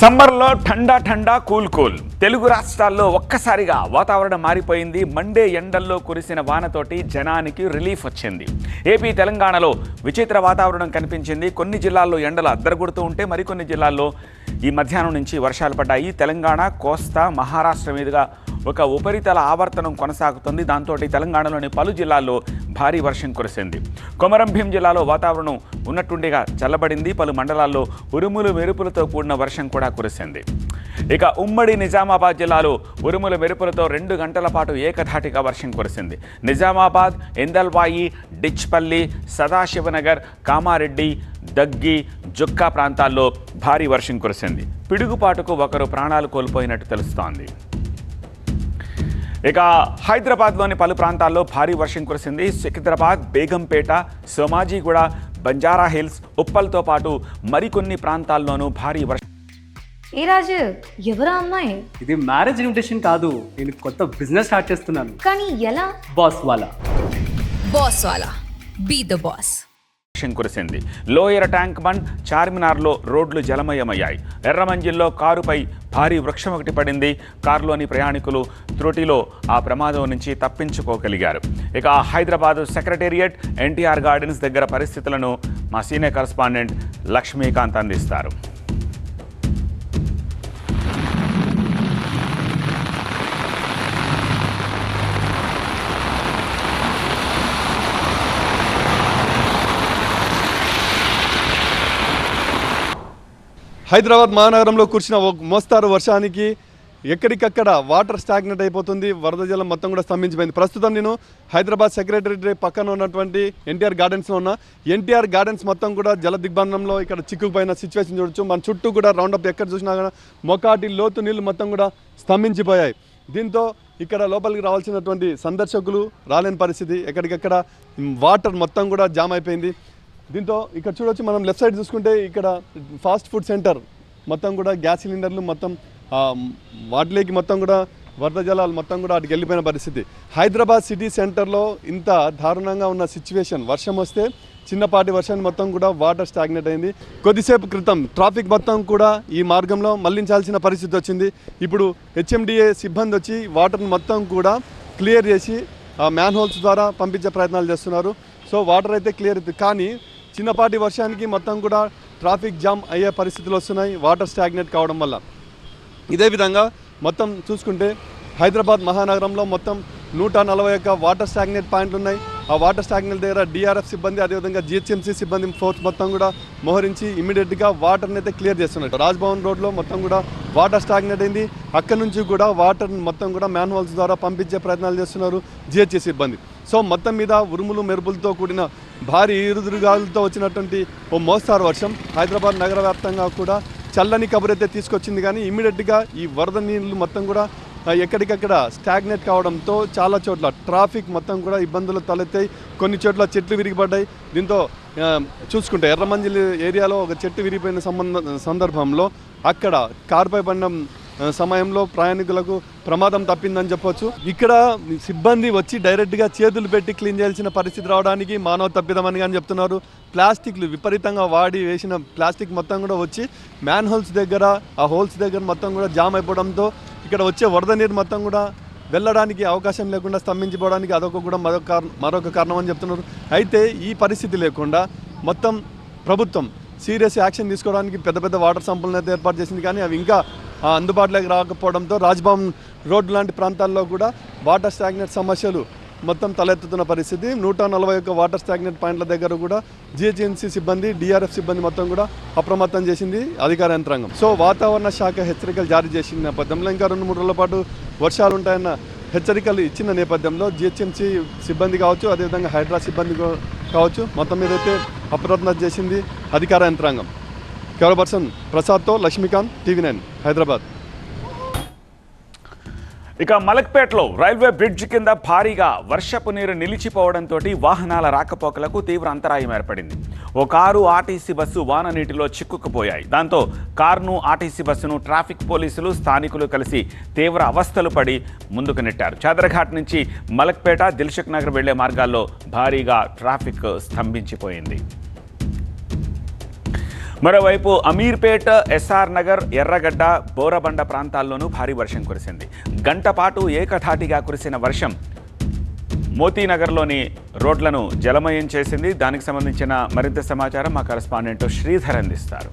సమ్మర్లో ఠండా ఠండా cool cool Telugu రాష్ట్రాల్లో ఒక్కసారిగా వాతావరణం మారిపోయింది. మండే ఎండల్లో కురిసిన వానతోటి జనానికి రిలీఫ్ వచ్చింది. ఏపీ తెలంగాణలో విచిత్ర వాతావరణం కనిపించింది. కొన్ని జిల్లాల్లో ఎండలు అద్దరగొడుతూ ఉంటే మరికొన్ని జిల్లాల్లో ఈ మధ్యాహ్నం నుంచి వర్షాలు పడ్డాయి. తెలంగాణ, కోస్తా, మహారాష్ట్ర మీదుగా ఒక ఉపరితల ఆవర్తనం కొనసాగుతుంది. దాంతో తెలంగాణలోని పలు జిల్లాల్లో భారీ వర్షం కురిసింది. కొమరం భీం జిల్లాలో వాతావరణం ఉన్నట్టుండిగా చల్లబడింది. పలు మండలాల్లో ఉరుములు మెరుపులతో కూడిన వర్షం కూడా కురిసింది. ఇక ఉమ్మడి నిజామాబాద్ జిల్లాలో ఉరుముల మెరుపులతో 2 గంటల పాటు ఏకధాటిగా వర్షం కురిసింది. నిజామాబాద్, ఎందల్వాయి, డిచ్పల్లి, సదాశివనగర్, కామారెడ్డి, దగ్గి, జుక్కా ప్రాంతాల్లో భారీ వర్షం కురిసింది. పిడుగుపాటుకు ఒకరు ప్రాణాలు కోల్పోయినట్టు తెలుస్తోంది. ఇక హైదరాబాద్లోని పలు ప్రాంతాల్లో భారీ వర్షం కురిసింది. సికింద్రాబాద్, బేగంపేట, సోమాజిగూడ, బంజారా హిల్స్, ఉప్పల్తో పాటు మరికొన్ని ప్రాంతాల్లోనూ భారీ వర్షం. ఏ రాజు, ఎవరా అమ్మాయి? ఇది మ్యారేజ్ ఇన్విటేషన్ కాదు, నేను కొత్త బిజినెస్ స్టార్ట్ చేస్తున్నాను. కానీ ఎలా? బాస్ వాలా బీ ద బాస్. వర్షం కురిసింది. లోయర్ ట్యాంక్ బండ్, చార్మినార్లో రోడ్లు జలమయమయ్యాయి. ఎర్రమంజిల్లో కారుపై భారీ వృక్షం ఒకటి పడింది. కారులోని ప్రయాణికులు త్రుటిలో ఆ ప్రమాదం నుంచి తప్పించుకోగలిగారు. ఇక హైదరాబాద్ సెక్రటేరియట్, ఎన్టీఆర్ గార్డెన్స్ దగ్గర పరిస్థితులను మా సీనియర్ కరెస్పాండెంట్ లక్ష్మీకాంత్ అందిస్తారు. హైదరాబాద్ మహానగరంలో కురిసిన మోస్తారు వర్షానికి ఎక్కడికక్కడ వాటర్ స్టాగ్నెట్ అయిపోతుంది. వరద జలం మొత్తం కూడా స్తంభించిపోయింది. ప్రస్తుతం నేను హైదరాబాద్ సెక్రటరేట్ పక్కన ఉన్నటువంటి ఎన్టీఆర్ గార్డెన్స్లో ఉన్నా. ఎన్టీఆర్ గార్డెన్స్ మొత్తం కూడా జల దిగ్బంధంలో ఇక్కడ చిక్కుకుపోయిన సిచ్యువేషన్ చూడొచ్చు. మన చుట్టూ కూడా రౌండప్ ఎక్కడ చూసినా కూడా మొకాటి లోతు నీళ్లు మొత్తం కూడా స్తంభించిపోయాయి. దీంతో ఇక్కడ లోపలికి రావాల్సినటువంటి సందర్శకులు రాలేని పరిస్థితి. ఎక్కడికక్కడ వాటర్ మొత్తం కూడా జామ్ అయిపోయింది. దీంతో ఇక్కడ చూడొచ్చు, మనం లెఫ్ట్ సైడ్ చూసుకుంటే ఇక్కడ ఫాస్ట్ ఫుడ్ సెంటర్ మొత్తం కూడా గ్యాస్ సిలిండర్లు మొత్తం వాటిలోకి మొత్తం కూడా వరద జలాలు మొత్తం కూడా అటుకు వెళ్ళిపోయిన పరిస్థితి. హైదరాబాద్ సిటీ సెంటర్లో ఇంత దారుణంగా ఉన్న సిచ్యువేషన్. వర్షం వస్తే చిన్నపాటి వర్షాన్ని మొత్తం కూడా వాటర్ స్టాగ్నెట్ అయింది. కొద్దిసేపు క్రితం ట్రాఫిక్ మొత్తం కూడా ఈ మార్గంలో మళ్లించాల్సిన పరిస్థితి వచ్చింది. ఇప్పుడు హెచ్ఎండిఏ సిబ్బంది వచ్చి వాటర్ని మొత్తం కూడా క్లియర్ చేసి మ్యాన్ హోల్స్ ద్వారా పంపించే ప్రయత్నాలు చేస్తున్నారు. సో వాటర్ అయితే క్లియర్ అవుతుంది, కానీ చిన్నపాటి వర్షానికి మొత్తం కూడా ట్రాఫిక్ జామ్ అయ్యే పరిస్థితులు వస్తున్నాయి వాటర్ స్టాగ్నెట్ కావడం వల్ల. ఇదే విధంగా మొత్తం చూసుకుంటే హైదరాబాద్ మహానగరంలో మొత్తం 141 వాటర్ స్టాగ్నెట్ పాయింట్లు ఉన్నాయి. ఆ వాటర్ స్టాగ్నెట్ దగ్గర డిఆర్ఎఫ్ సిబ్బంది, అదేవిధంగా జిహెచ్ఎంసీ సిబ్బంది ఫోర్స్ మొత్తం కూడా మోహరించి ఇమీడియట్గా వాటర్ని అయితే క్లియర్ చేస్తున్నారు. రాజ్భవన్ రోడ్లో మొత్తం కూడా వాటర్ స్టాగ్నెట్ అయింది. అక్కడి నుంచి కూడా వాటర్ మొత్తం కూడా మ్యాన్ హోల్స్ ద్వారా పంపించే ప్రయత్నాలు చేస్తున్నారు జిహెచ్ఎస్ సిబ్బంది. సో మొత్తం మీద ఉరుములు మెరుపులతో కూడిన భారీ ఈదురుగాలులతో వచ్చినటువంటి ఓ మోస్తారు వర్షం హైదరాబాద్ నగర వ్యాప్తంగా కూడా చల్లని కబురైతే తీసుకొచ్చింది. కానీ ఇమ్మీడియట్గా ఈ వరద నీళ్ళు మొత్తం కూడా ఎక్కడికక్కడ స్టాగ్నెట్ కావడంతో చాలా చోట్ల ట్రాఫిక్ మొత్తం కూడా ఇబ్బందులు తలెత్తాయి. కొన్ని చోట్ల చెట్లు విరిగిపడ్డాయి. దీంతో చూసుకుంటే ఎర్రమంజిల్ ఏరియాలో ఒక చెట్టు విరిగిపోయిన సందర్భంలో అక్కడ కారుపై పడిన సమయంలో ప్రయాణికులకు ప్రమాదం తప్పిందని చెప్పొచ్చు. ఇక్కడ సిబ్బంది వచ్చి డైరెక్ట్గా చేతులు పెట్టి క్లీన్ చేయాల్సిన పరిస్థితి రావడానికి మానవ తప్పిదమని కానీ చెప్తున్నారు. ప్లాస్టిక్లు విపరీతంగా వాడి వేసిన ప్లాస్టిక్ మొత్తం కూడా వచ్చి మ్యాన్ హోల్స్ దగ్గర, ఆ హోల్స్ దగ్గర మొత్తం కూడా జామ్ అయిపోవడంతో ఇక్కడ వచ్చే వరద నీరు మొత్తం కూడా వెళ్ళడానికి అవకాశం లేకుండా స్తంభించిపోవడానికి అదొక కూడా మరొక కారణం అని చెప్తున్నారు. అయితే ఈ పరిస్థితి లేకుండా మొత్తం ప్రభుత్వం సీరియస్ యాక్షన్ తీసుకోవడానికి పెద్ద పెద్ద వాటర్ సంపులను అయితే ఏర్పాటు చేసింది. కానీ అవి ఇంకా అందుబాటులోకి రాకపోవడంతో రాజ్భవన్ రోడ్డు లాంటి ప్రాంతాల్లో కూడా వాటర్ స్టాగ్నెట్ సమస్యలు మొత్తం తలెత్తుతున్న పరిస్థితి. 141 వాటర్ స్టాగ్నెట్ పాయింట్ల దగ్గర కూడా జిహెచ్ఎంసీ సిబ్బంది, డిఆర్ఎఫ్ సిబ్బంది మొత్తం కూడా అప్రమత్తం చేసింది అధికార యంత్రాంగం. సో వాతావరణ శాఖ హెచ్చరికలు జారీ చేసిన నేపథ్యంలో ఇంకా 2-3 రోజుల పాటు వర్షాలు ఉంటాయన్న హెచ్చరికలు ఇచ్చిన నేపథ్యంలో జిహెచ్ఎంసీ సిబ్బంది కావచ్చు, అదేవిధంగా హైడ్రా సిబ్బంది కావచ్చు, మొత్తం మీద అయితే అప్రమత్తం చేసింది అధికార యంత్రాంగం. కెమెరా పర్సన్ ప్రసాద్తో లక్ష్మీకాంత్, టీవీ9 హైదరాబాద్. ఇక మలక్పేటలో రైల్వే బ్రిడ్జ్ కింద భారీగా వర్షపు నీరు నిలిచిపోవడంతో వాహనాల రాకపోకలకు తీవ్ర అంతరాయం ఏర్పడింది. ఓ కారు, ఆర్టీసీ బస్సు వాన నీటిలో చిక్కుకుపోయాయి. దాంతో కారును, ఆర్టీసీ బస్సును ట్రాఫిక్ పోలీసులు, స్థానికులు కలిసి తీవ్ర అవస్థలు పడి ముందుకు నెట్టారు. చాదరఘాట్ నుంచి మలక్పేట, దిల్సుఖ్ నగర్ వెళ్లే మార్గాల్లో భారీగా ట్రాఫిక్ స్తంభించిపోయింది. మరోవైపు అమీర్పేట్, ఎస్ఆర్ నగర్, ఎర్రగడ్డ, బోరబండ ప్రాంతాల్లోనూ భారీ వర్షం కురిసింది. గంట పాటు ఏకధాటిగా కురిసిన వర్షం మోతీనగర్లోని రోడ్లను జలమయం చేసింది. దానికి సంబంధించిన మరింత సమాచారం మా కరెస్పాండెంట్ శ్రీధర్ అందిస్తారు.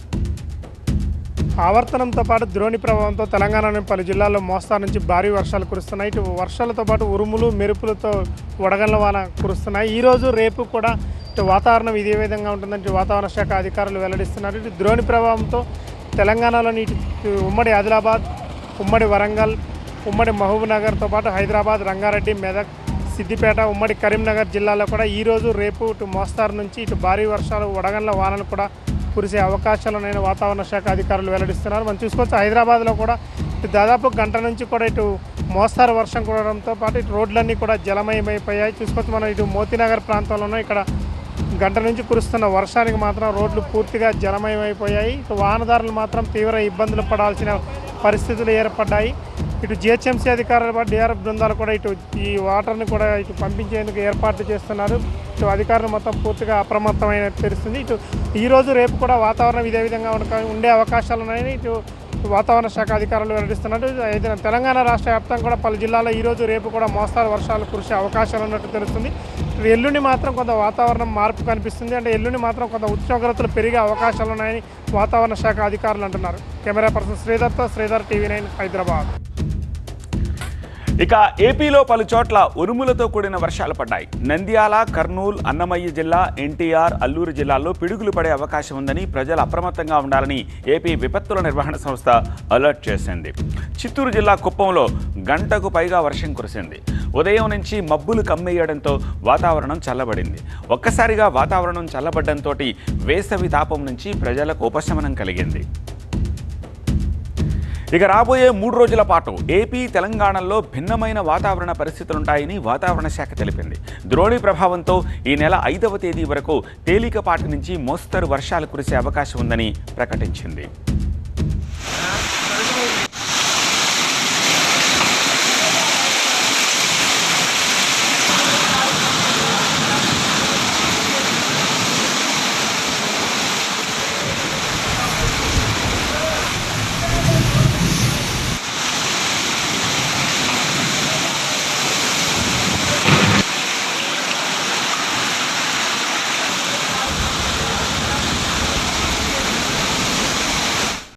ఆవర్తనంతో పాటు ద్రోణి ప్రభావంతో తెలంగాణలోని పలు జిల్లాల్లో మోస్తారు నుంచి భారీ వర్షాలు కురుస్తున్నాయి. ఇటు వర్షాలతో పాటు ఉరుములు, మెరుపులతో వడగళ్ల వాన కురుస్తున్నాయి. ఈరోజు రేపు కూడా ఇటు వాతావరణం ఇదే విధంగా ఉంటుందని వాతావరణ శాఖ అధికారులు వెల్లడిస్తున్నారు. ఇటు ద్రోణి ప్రభావంతో తెలంగాణలోని ఇటు ఉమ్మడి ఆదిలాబాద్, ఉమ్మడి వరంగల్, ఉమ్మడి మహబూబ్నగర్తో పాటు హైదరాబాద్, రంగారెడ్డి, మెదక్, సిద్దిపేట, ఉమ్మడి కరీంనగర్ జిల్లాలో కూడా ఈరోజు రేపు ఇటు మోస్తారు నుంచి ఇటు భారీ వర్షాలు, వడగళ్ల వానలు కూడా కురిసే అవకాశాలున్నాయని వాతావరణ శాఖ అధికారులు వెల్లడిస్తున్నారు. మనం చూసుకోవచ్చు హైదరాబాద్లో కూడా ఇటు దాదాపు గంట నుంచి కూడా ఇటు మోస్తారు వర్షం కురవడంతో పాటు ఇటు రోడ్లన్నీ కూడా జలమయమైపోయాయి. చూసుకోవచ్చు మనం ఇటు మోతీనగర్ ప్రాంతంలోనూ ఇక్కడ గంట నుంచి కురుస్తున్న వర్షానికి మాత్రం రోడ్లు పూర్తిగా జలమయమైపోయాయి. ఇటు వాహనదారులు మాత్రం తీవ్ర ఇబ్బందులు పడాల్సిన పరిస్థితులు ఏర్పడ్డాయి. ఇటు జిహెచ్ఎంసీ అధికారులు పాటు డిఆర్ఎఫ్ బృందాలు కూడా ఇటు ఈ వాటర్ని కూడా ఇటు పంపించేందుకు ఏర్పాట్లు చేస్తున్నారు. ఇటు అధికారులు మొత్తం పూర్తిగా అప్రమత్తమైన తెలుస్తుంది. ఇటు ఈరోజు రేపు కూడా వాతావరణం ఇదే విధంగా ఉండే అవకాశాలు ఉన్నాయని ఇటు వాతావరణ శాఖ అధికారులు వెల్లడిస్తున్నారు. అయితే తెలంగాణ రాష్ట్ర వ్యాప్తంగా కూడా పలు జిల్లాల్లో ఈరోజు రేపు కూడా మోస్తారు వర్షాలు కురిసే అవకాశాలు ఉన్నట్టు తెలుస్తుంది. ఎల్లుండి మాత్రం కొంత వాతావరణం మార్పు కనిపిస్తుంది. అంటే ఎల్లుండి మాత్రం కొంత ఉష్ణోగ్రతలు పెరిగే అవకాశాలు ఉన్నాయని వాతావరణ శాఖ అధికారులు అంటున్నారు. కెమెరా పర్సన్ శ్రీధర్తో శ్రీధర్, TV9 హైదరాబాద్. ఇక ఏపీలో పలు చోట్ల ఉరుములతో కూడిన వర్షాలు పడ్డాయి. నంద్యాల, కర్నూలు, అన్నమయ్య జిల్లా, ఎన్టీఆర్, అల్లూరు జిల్లాల్లో పిడుగులు పడే అవకాశం ఉందని ప్రజలు అప్రమత్తంగా ఉండాలని ఏపీ విపత్తుల నిర్వహణ సంస్థ అలర్ట్ చేసింది. చిత్తూరు జిల్లా కుప్పంలో గంటకు పైగా వర్షం కురిసింది. ఉదయం నుంచి మబ్బులు కమ్మేయడంతో వాతావరణం చల్లబడింది. ఒక్కసారిగా వాతావరణం చల్లబడ్డంతో వేసవి తాపం నుంచి ప్రజలకు ఉపశమనం కలిగింది. ఇక రాబోయే 3 రోజుల పాటు ఏపీ, తెలంగాణలో భిన్నమైన వాతావరణ పరిస్థితులుంటాయని వాతావరణ శాఖ తెలిపింది. ద్రోణి ప్రభావంతో ఈ నెల 5వ తేదీ వరకు తేలికపాటి నుంచి మోస్తరు వర్షాలు కురిసే అవకాశం ఉందని ప్రకటించింది.